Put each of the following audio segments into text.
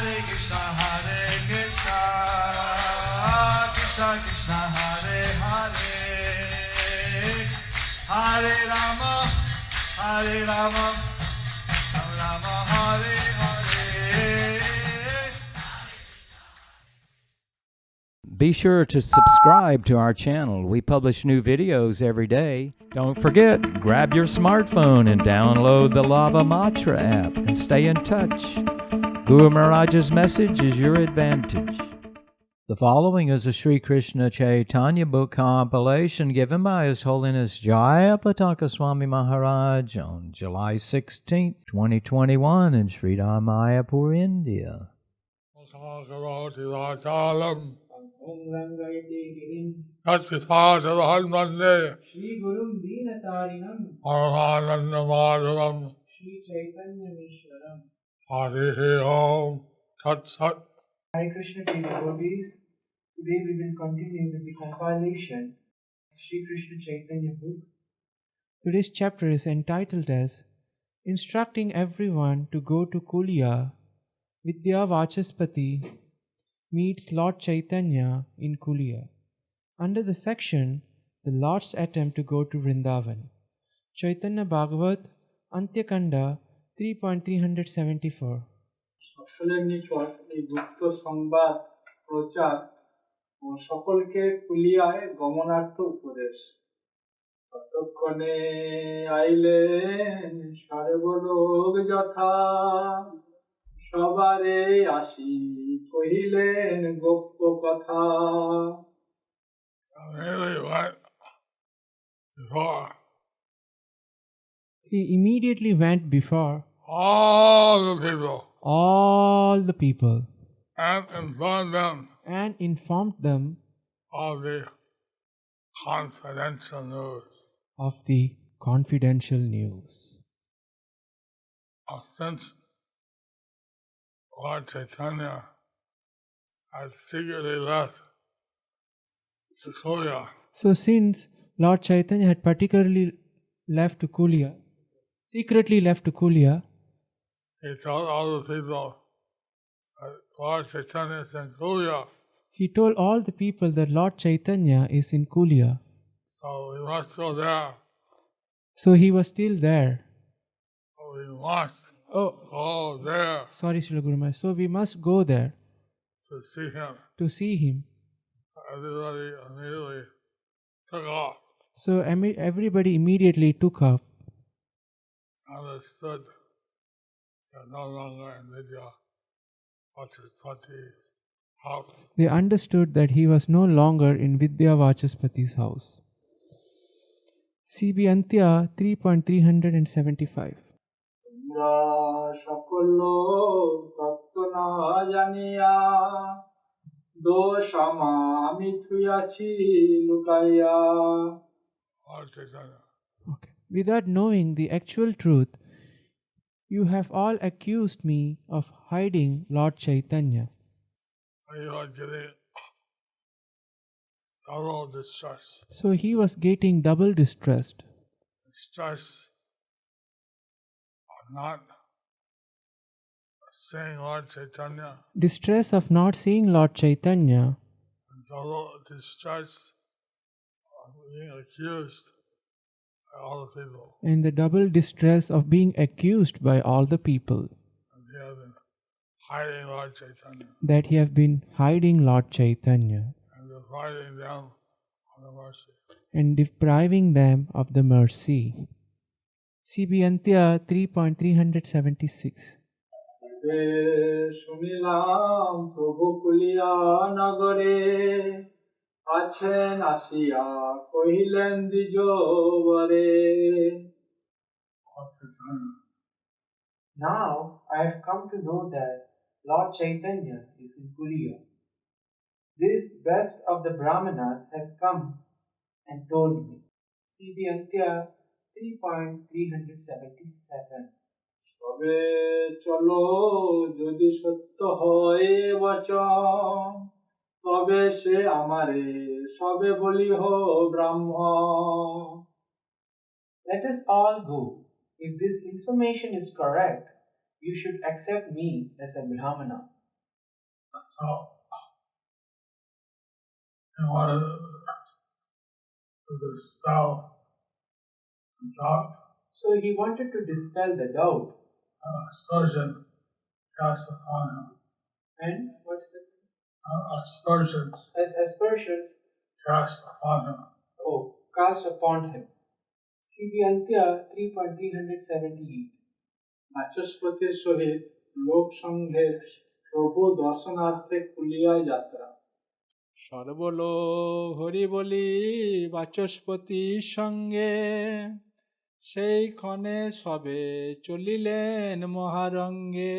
Krishna Krishna Hare Hare Hare Rama Rama Hare Hare. Be sure to subscribe to our channel. We publish new videos every day. Don't forget, grab your smartphone and download the Lava Matra app and stay in touch. Guru Maharaj's message is your advantage. The following is a Sri Krishna Chaitanya book compilation given by His Holiness Jayapataka Swami Maharaj on July 16th, 2021 in Sri Mayapur, India. Shri Gurum Deenatarinam Paramanandamaduram Shri Chaitanya Mishwaram. Hare Om Tat Sat. Hare Krishna to the devotees. Today we will continue with the compilation of Shri Krishna Chaitanya book. Today's chapter is entitled as Instructing Everyone to Go to Kulia. Vidya Vachaspati meets Lord Chaitanya in Kulia. Under the section, the Lord's attempt to go to Vrindavan. Chaitanya Bhagavat, Antyakanda 3.374. সকলের নিকট এই গুপ্ত সংবাদ প্রচার ও সকলকে কুলিয়ায় গমনার্থ উপদেশ। ততক্ষণে আইলেন সর্বলোক যথা, সবারে আসি কহিলেন গোপ্য কথা। He immediately went before He immediately went before all the people all the people and informed them and informed them of the confidential news. Since Lord Chaitanya had secretly left Kulia, So since Lord Chaitanya had particularly left to Kulia, secretly left to Kulia, he told all the people that Lord Chaitanya is in Kulia, he told all the people that Lord Chaitanya is in Kulia. so we must go there. So he was still there. So we must Oh, go there sorry, Srila Guru Maharaj. So we must go there to see him. to see him. Everybody immediately took off, So everybody immediately took off. understood that no longer in Vidya Vachaspati's house. They understood that he was no longer in Vidya Vachaspati's house. CB Antya 3.375. তোমরা সকল লোক তত্ত্ব না জানিয়া দোষ আমি থুইয়াছি লুকাইয়া। Lord Chaitanya, Okay. Without knowing the actual truth, you have all accused me of hiding Lord Chaitanya. he was getting double distress. So he was getting double distressed. Distress of not seeing Lord Chaitanya, Distress of not seeing Lord Chaitanya, and double distress of being accused by all the people. and the double distress of being accused by all the people And he had been hiding Lord Chaitanya that he have been hiding Lord Chaitanya and depriving them of the mercy. and depriving them of the mercy. CB Antya 3.376. শুনিলাম প্রভু কুলিয়া নগরে আছেন আসিয়া কহিলেন দ্বিজবরে। Now I have come to know that Lord Chaitanya is in Kulia. This best of the Brahmanas has come and told me. CB Antya 3.377. তবে চলো যদি সত্য হয় বচন, তবে সে আমারে সবে বলিহ ব্রাহ্মণ। Let us all go. If this information is correct, you should accept me as a Brahmana. So he wanted to dispel the doubt. So he wanted to dispel the doubt. Aspersion cast upon him. And what's that? Aspersion As aspersions, cast upon him. cast upon him. CB Antya 3.378. বাচস্পতির সহিত লোক সংঘের প্রভু দর্শনার্থে কুলিয়ায় যাত্রা সর্বলোক হরি বলি বাচস্পতির সঙ্গে সেই ক্ষণে সবে চলিলেন মহারঙ্গে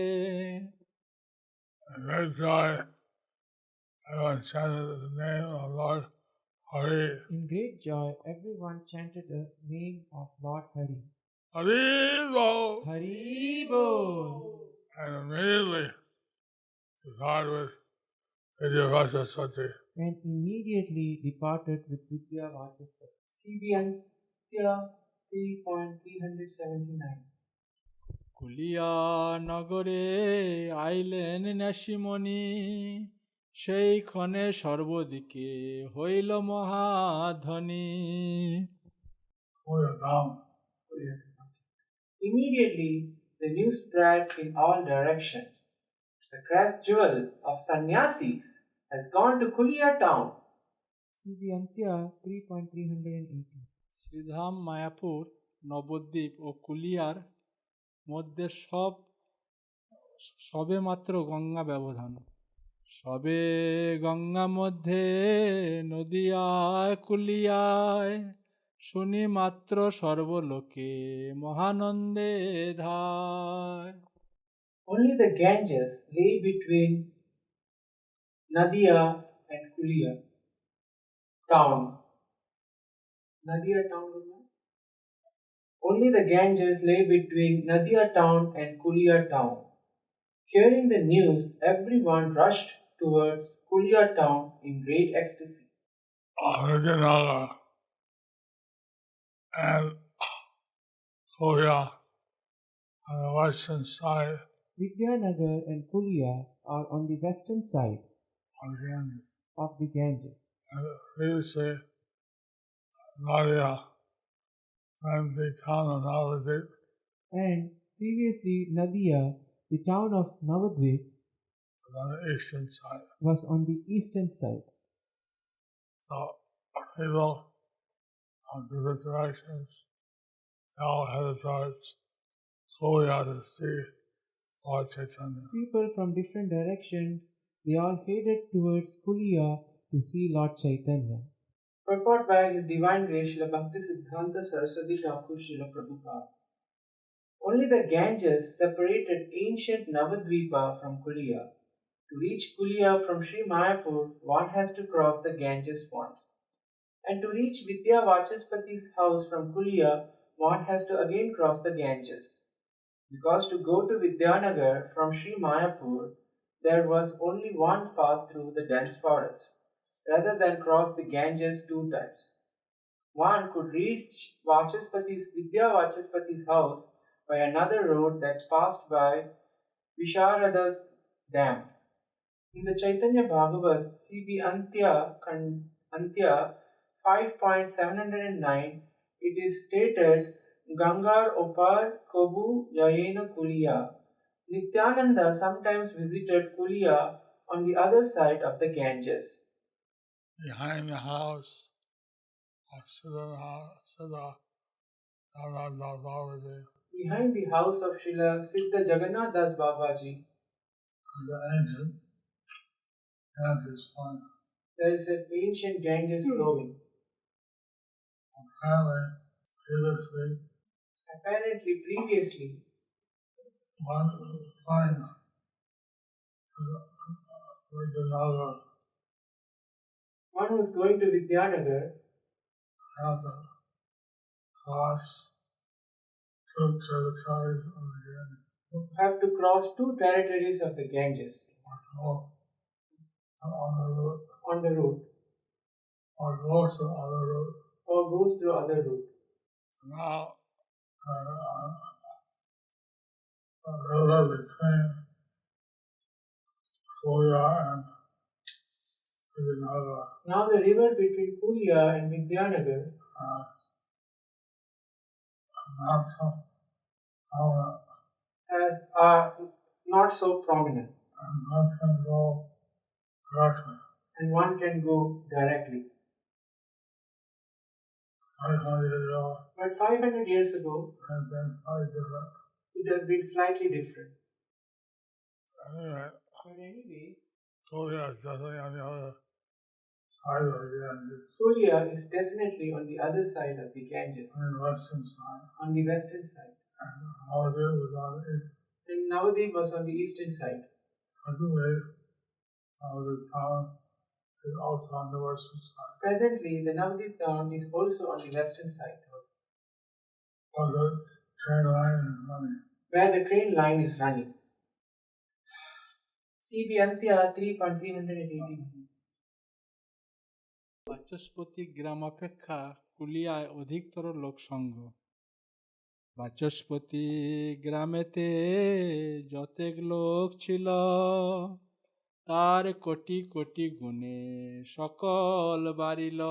Great joy, everyone chanted the name of Lord Hari. In great joy, everyone chanted the name of Lord Hari. Haribo! Haribo! And immediately departed with Vidya Vachasati. And immediately departed with Vidya Vachaspati. CB Antya 3.379. কুলিয়া নগরে আইলেন ন্যাসিমণি সেই ক্ষণে সর্বদিকে হইল মহাধ্বনি Immediately, the news spread in all directions. The crest jewel of sannyasis has gone to Kulia town. CB Antya 3.380. Sridham Mayapur Nabadwip ও কুলিয়ার মধ্যে সবে মাত্র গঙ্গা ব্যবধান সবে গঙ্গা মধ্যে নদিয়ায় কুলিয়ায় শুনি মাত্র সর্বলোকে মহানন্দে ধায় Only the Ganges lay between Nadia and Kulia town. Nadia town, only the Ganges lay between Nadia town and Kulia town. Hearing the news, everyone rushed towards Kulia town in great ecstasy. Vidyanagar and Kulia on the western side Vidyanagar and Kulia are on the western side of the Ganges. of the Ganges. And previously, Nadia and the town of Navadvip And previously Nadia, the town of Navadvip, was on the eastern side. was on the eastern side. So people from different directions, they all headed towards Kulia to see Lord Chaitanya. People from different directions, they all headed towards Kulia to see Lord Chaitanya. Purport by His Divine Grace Srila Bhakti Siddhanta Saraswati Thakur Srila Prabhupada. Only the Ganges separated ancient Navadvipa from Kulia. To reach Kulia from Sri Mayapur, one has to cross the Ganges once. And to reach Vidya Vachaspati's house from Kulia, one has to again cross the Ganges. Because to go to Vidyanagar from Sri Mayapur, there was only one path through the dense forest, rather than cross the Ganges 2 times. One could reach Vidya Vachaspati's house by another road that passed by Visharada's dam. In the Chaitanya Bhagavat, CB Antya 5.709, it is stated, Gangar opar Kobu Yayena Kulia. Nityananda sometimes visited Kulia on the other side of the Ganges. Behind the house of Behind the house of Srila Siddha Jagannath Das Babaji, the ancient Ganges flowing. there is an ancient Ganges flowing. Apparently, previously, one was flying to Vidyanagar one was going to Vidyanagar, had to cross two territories of the Ganges. have to cross 2 territories of the Ganges On the route, on the route, or goes to other route. or goes through other route. Now, the river between Koya and Vidyanagara. Now the river between Kulia and Vidyanagar Not so prominent, are not so prominent, and not can go directly. and one can go directly. 500 years ago, But 500 years ago, has been slightly different. it has been slightly different. Anyway, But anyway, Koya is definitely on the other side of the Ganges, Kulia is definitely on the other side of the Ganges, on the western side. on the western side, And Navadvip was on the east. and Navadvip was on the eastern side. Presently, the town is also on the western side. Presently, the Navadvip town is also on the western side, But the train line is running. where the train line is running. CB Antya 3.380. Vachaspati গ্রাম অপেক্ষা কুলিয়ায় অধিকতর লোকসংঘ। বাচস্পতি গ্রামেতে যতেক লোক ছিল, তার কোটি কোটি গুণে সকল বাড়িল।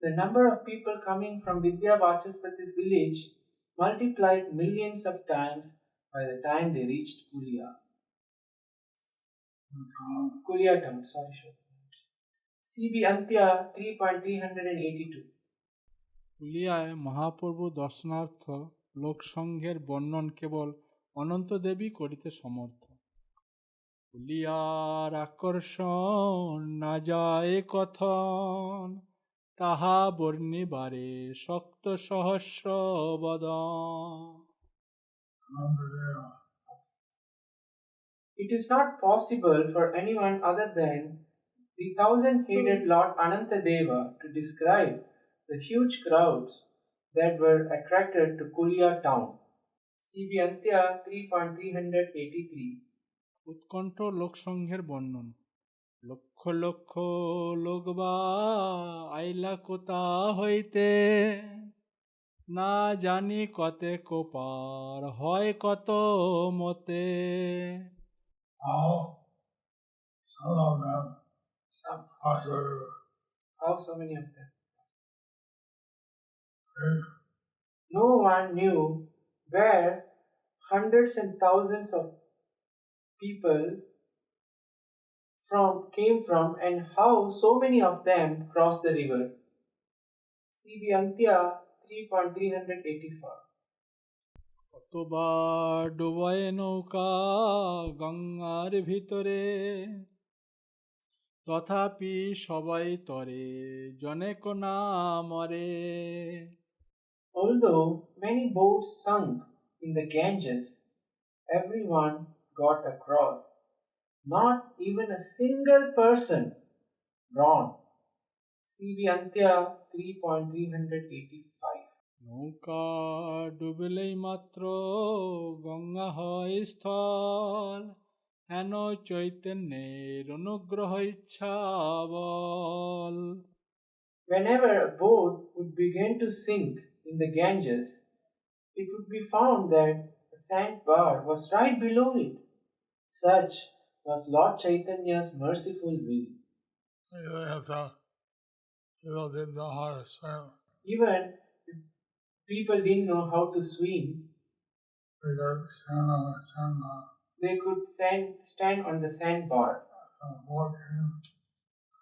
The number of people coming from Vidya Vachaspati's village multiplied millions of times by the time they reached Kulia. Kulia town, sorry. CB Antya 3.382. কুলিয়ায় Mahaprabhu দর্শনার্থ লোকসংঘের বর্ণন কেবল অনন্ত দেবী করিতে সমর্থ। কুলিয়ার আকর্ষণ না যায় কথন, তাহা বর্ণিবারে শক্ত সহস্র বদন। It is not possible for anyone other than the thousand-headed Lord Anantadeva to describe the huge crowds that were attracted to Kulia town. CB Antya 3.383. উৎকণ্ঠ লোকসংঘের বর্ণন। লক্ষ লক্ষ লোকবা আইলা কোথা হইতে, না জানি কতে কোপার হয় কত মতে। Some of them Some. crossed the river. How so many of them? They No one knew where hundreds and thousands of people came from and how so many of them crossed the river. CB Antya 3.384. কতবার ডুবায় নৌকা গঙ্গার ভিতরে, তথাপি সবাই তরে জনেক না মরে। Although many boats sunk in the Ganges, everyone got across. Not even a single person drowned. CB Antya 3.385. নৌকা ডুবলেই মাত্র গঙ্গা হয় স্থল, হেন চৈতন্যের অনুগ্রহ ইচ্ছা বল। Whenever a boat would begin to sink in the Ganges, it would be found that a sandbar was right below it. Such was Lord Chaitanya's merciful will. even if the people didn't know how to swim, Even if people didn't know how to swim, they could stand on the sandbar. they could stand on the sandbar. The boat came,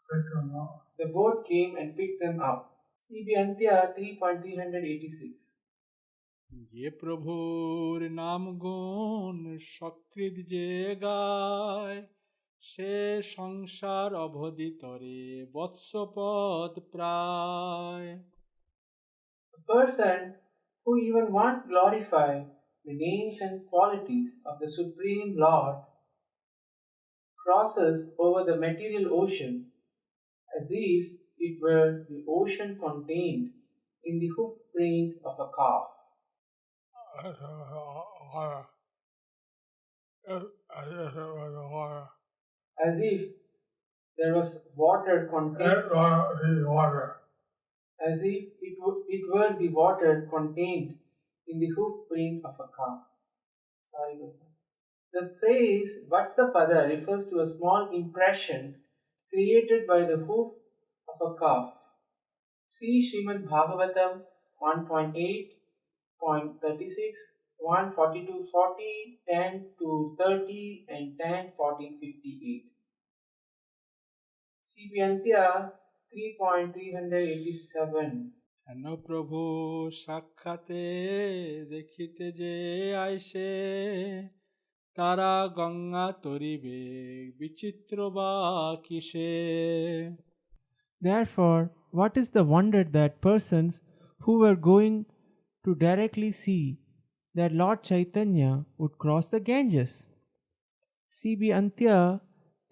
picked them up. The boat came and picked them up. CB Antya 3.386. যে প্রভুর নাম গুণ সকৃত যে গায়, সে সংসার অবধি তরে বৎসপদ প্রায়। A person who even once glorified the names and qualities of the Supreme Lord crosses over the material ocean as if it were the ocean contained in the hoof print of a calf. Water. As if it was the water. As if there was water contained, It was the water. as if it were the water contained in the hoof print of a calf. Sorry, Gopal. The phrase Vatsapada refers to a small impression created by the hoof of a calf. See Srimad Bhagavatam 1.8.36, 1:42:40, 10:30, and 10:14:58. CB Antya 3.387. হেন প্রভু সাক্ষাতে দেখিতে যে আইসে তারা গঙ্গা তরিবে বিচিত্র বা কিসে। Therefore, what is the wonder that persons who were going to directly see that Lord Chaitanya would cross the Ganges? CB Antya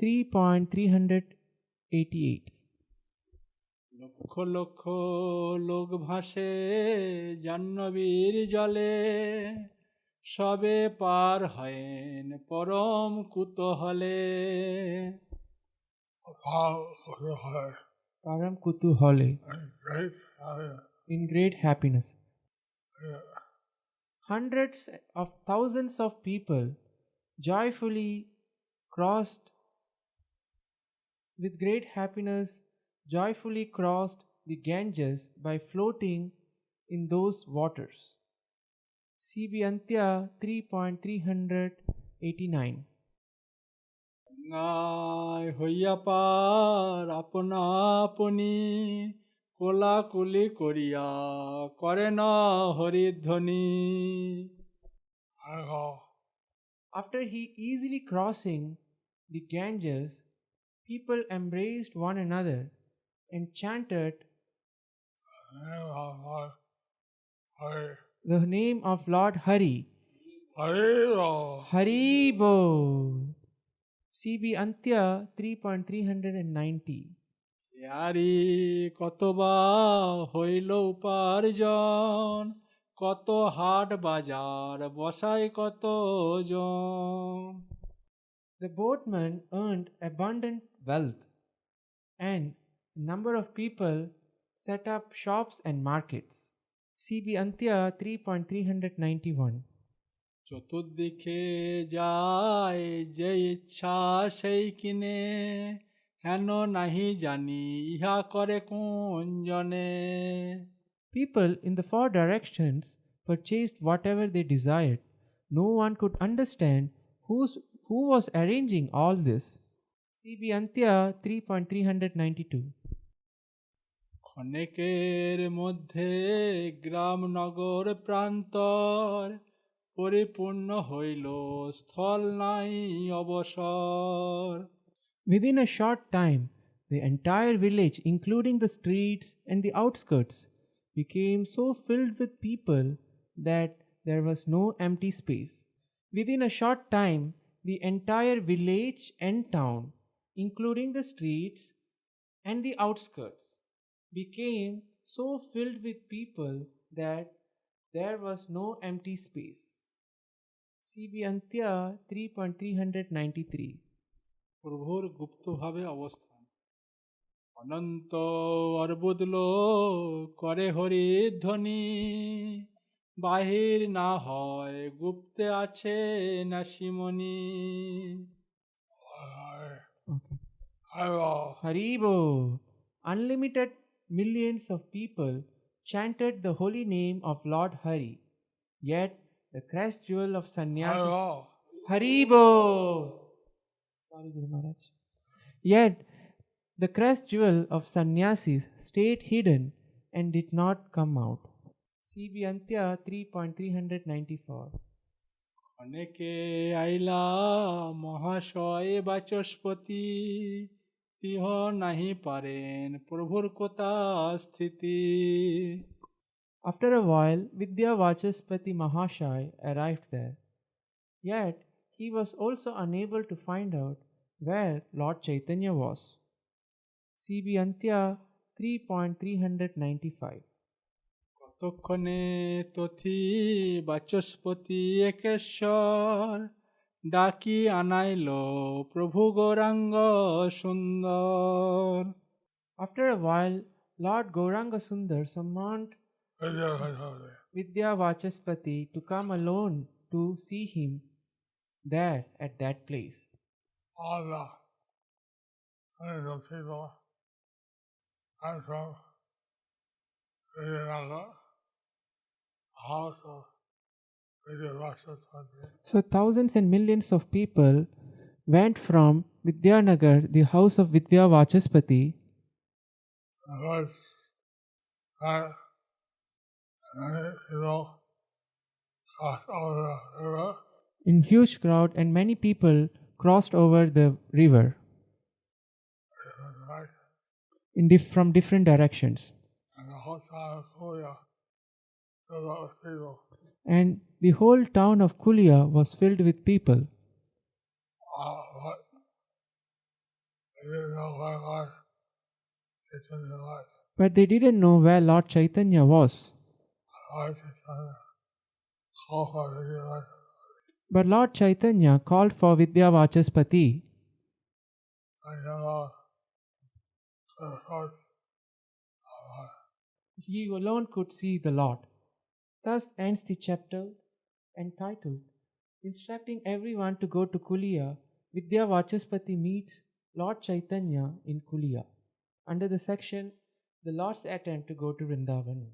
3.388. Lakh lakh লোক ভাসে জাহ্নবীর জলে সবে পার হয়েন পরম কুতূহলে। Param Kutuhale, great in great happiness. yeah, Hundreds of thousands of people joyfully crossed with great happiness, joyfully crossed the Ganges by floating in those waters. CB Antya 3.389. গঙ্গায় হইয়া পার আপনা আপনি কোলাকুলি করিয়া করে না হরিধ্বনি। I go, After he easily crossing the Ganges, people embraced one another and chanted Hare, the name of Lord Hari. Hare, Hari Bol. CB Antya 3.390. ইয়ারি কতবা হইল উপার্জন কত হাট বাজার বসাই কত জন। The boatman earned abundant wealth, and a number of people set up shops and markets. CB Antya 3.391. চতুর্দিকে যায় যে ইচ্ছা সেই কিনে হেন নাহি জানি ইহা করে কোন জনে। People in the four directions purchased whatever they desired. No one could understand who was arranging all this. CB Antya 3.392. ক্ষণেকের মধ্যে গ্রাম নগর প্রান্তর পরিপূর্ণ হইল স্থল নাই অবসর। Within a short time, the entire village, including the streets and the outskirts, became so filled with people that there was no empty space. Within a short time, the entire village and town, including the streets and the outskirts, became so filled with people that there was no empty space. CB Antya 3.393. প্রভুর গুপ্তভাবে অবস্থান অনন্ত অর্বুদ লোক করে হরিধ্বনি বাহির না হয় গুপ্তে আছে না সিমনি। Haribo! Unlimited millions of people chanted the holy name of Lord Hari, yet the crest jewel of sannyasi. Haribo! Sorry, Guru Maharaj. Yet the crest jewel of sannyasis stayed hidden and did not come out. CB Antya 3.394. অনেকে আইলা মহাশয় বাচস্পতি তিহ নাহি পারেন প্রভুর কোতা স্থিতি। After a while, Vidya Vachaspati Mahashai arrived there. Yet he was also unable to find out where Lord Chaitanya was. CB Antya 3.395. কতক্ষণে তথি বাচস্পতি একেশ্বর ডাকি আনাইল প্রভু গৌরাঙ্গ সুন্দর। After a while, Lord Gauranga Sundar summoned Vidya Vachaspati to come alone to see him. there at that place. All the millions of people come from Vijayanagar, house of Vidyavachapati. So thousands and millions of people went from Vidyanagar, the house of Vidyavachaspati, Because that many people crossed over the river in huge crowd, and many people crossed over the river right, from different directions. and the whole town of Kuya filled up with people. And the whole town of Kulia was filled with people. But they didn't know where Lord Chaitanya was. But they didn't know where Lord Chaitanya was. Lord Chaitanya called for Vidyavachapati. But Lord Chaitanya called for Vidyavachaspati, And the first he alone could see the Lord. Thus ends the chapter entitled Instructing Everyone to Go to Kulia, Vidyavachaspati meets Lord Chaitanya in Kulia, under the section The Lord's Attempt to Go to Vrindavan.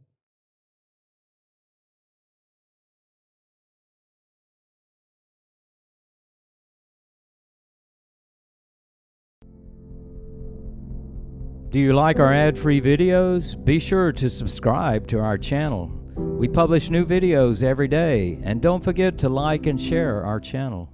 Do you like our ad-free videos? Be sure to subscribe to our channel. We publish new videos every day, and don't forget to like and share our channel.